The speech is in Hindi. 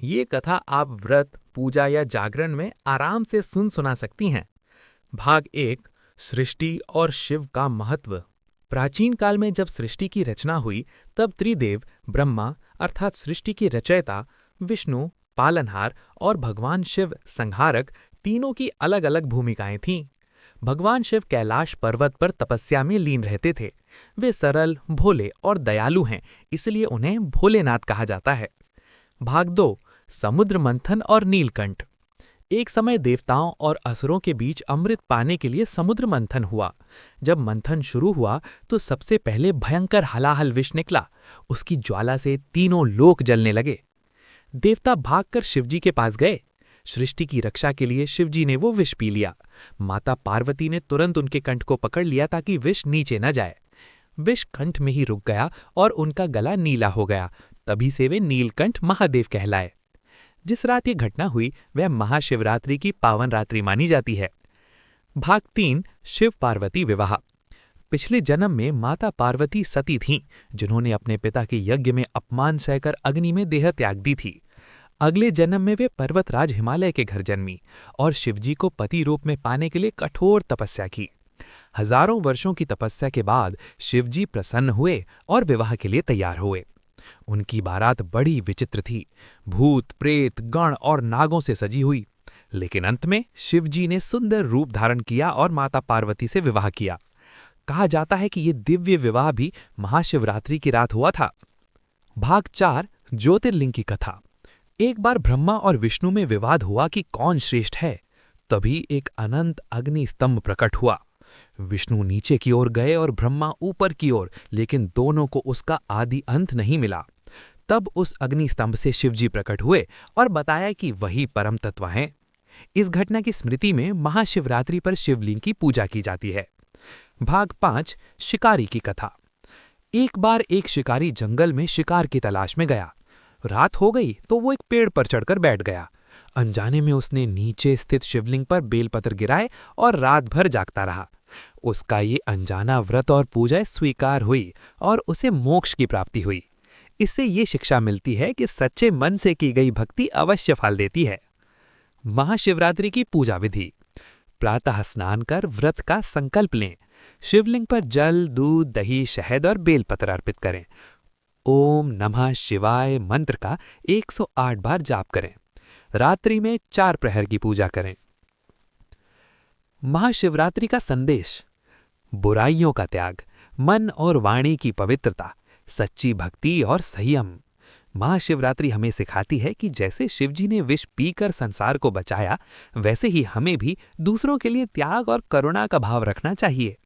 ये कथा आप व्रत, पूजा या जागरण में आराम से सुना सकती हैं। भाग एक, सृष्टि और शिव का महत्व। प्राचीन काल में जब सृष्टि की रचना हुई, तब त्रिदेव ब्रह्मा अर्थात सृष्टि की रचयिता, विष्णु पालनहार और भगवान शिव संहारक, तीनों की अलग अलग भूमिकाएं थीं। भगवान शिव कैलाश पर्वत पर तपस्या में लीन रहते थे। वे सरल, भोले और दयालु हैं, इसलिए उन्हें भोलेनाथ कहा जाता है। भाग दो, समुद्र मंथन और नीलकंठ। एक समय देवताओं और असुरों के बीच अमृत पाने के लिए समुद्र मंथन हुआ। जब मंथन शुरू हुआ तो सबसे पहले भयंकर हलाहल विष निकला। उसकी ज्वाला से तीनों लोक जलने लगे। देवता भागकर शिवजी के पास गए। सृष्टि की रक्षा के लिए शिवजी ने वो विष पी लिया। माता पार्वती ने तुरंत उनके कंठ को पकड़ लिया ताकि विष नीचे न जाए। विष कंठ में ही रुक गया और उनका गला नीला हो गया। तभी से वे नीलकंठ महादेव कहलाए। जिस रात ये घटना हुई वह महाशिवरात्रि की पावन रात्रि मानी जाती है। भाग 3, शिव पार्वती विवाह। पिछले जन्म में माता पार्वती सती थीं, जिन्होंने अपने पिता के यज्ञ में अपमान सहकर अग्नि में देह त्याग दी थी। अगले जन्म में वे पर्वतराज हिमालय के घर जन्मी और शिवजी को पति रूप में पाने के लिए कठोर तपस्या की। हजारों वर्षों की तपस्या के बाद शिवजी प्रसन्न हुए और विवाह के लिए तैयार हुए। उनकी बारात बड़ी विचित्र थी, भूत प्रेत गण और नागों से सजी हुई। लेकिन अंत में शिवजी ने सुंदर रूप धारण किया और माता पार्वती से विवाह किया। कहा जाता है कि ये दिव्य विवाह भी महाशिवरात्रि की रात हुआ था। भाग 4, ज्योतिर्लिंग की कथा। एक बार ब्रह्मा और विष्णु में विवाद हुआ कि कौन श्रेष्ठ है। तभी एक अनंत अग्नि स्तंभ प्रकट हुआ। विष्णु नीचे की ओर गए और ब्रह्मा ऊपर की ओर, लेकिन दोनों को उसका आदि अंत नहीं मिला। तब उस अग्नि स्तंभ से शिवजी प्रकट हुए और बताया कि वही परम तत्व हैं। इस घटना की स्मृति में महाशिवरात्रि पर शिवलिंग की पूजा की जाती है। भाग 5, शिकारी की कथा। एक बार एक शिकारी जंगल में शिकार की तलाश में गया। रात हो गई तो वो एक पेड़ पर चढ़कर बैठ गया। अनजाने में उसने नीचे स्थित शिवलिंग पर बेलपत्र गिराए और रात भर जागता रहा। उसका ये अनजाना व्रत और पूजा स्वीकार हुई और उसे मोक्ष की प्राप्ति हुई। इससे ये शिक्षा मिलती है कि सच्चे मन से की गई भक्ति अवश्य फल देती है। महाशिवरात्रि की पूजा विधि। प्रातः स्नान कर व्रत का संकल्प लें। शिवलिंग पर जल, दूध, दही, शहद और बेलपत्र अर्पित करें। ओम नमः शिवाय मंत्र का 108 बार जाप करें। रात्रि में 4 प्रहर की पूजा करें। महाशिवरात्रि का संदेश। बुराइयों का त्याग, मन और वाणी की पवित्रता, सच्ची भक्ति और संयम। महाशिवरात्रि हमें सिखाती है कि जैसे शिवजी ने विष पीकर संसार को बचाया, वैसे ही हमें भी दूसरों के लिए त्याग और करुणा का भाव रखना चाहिए।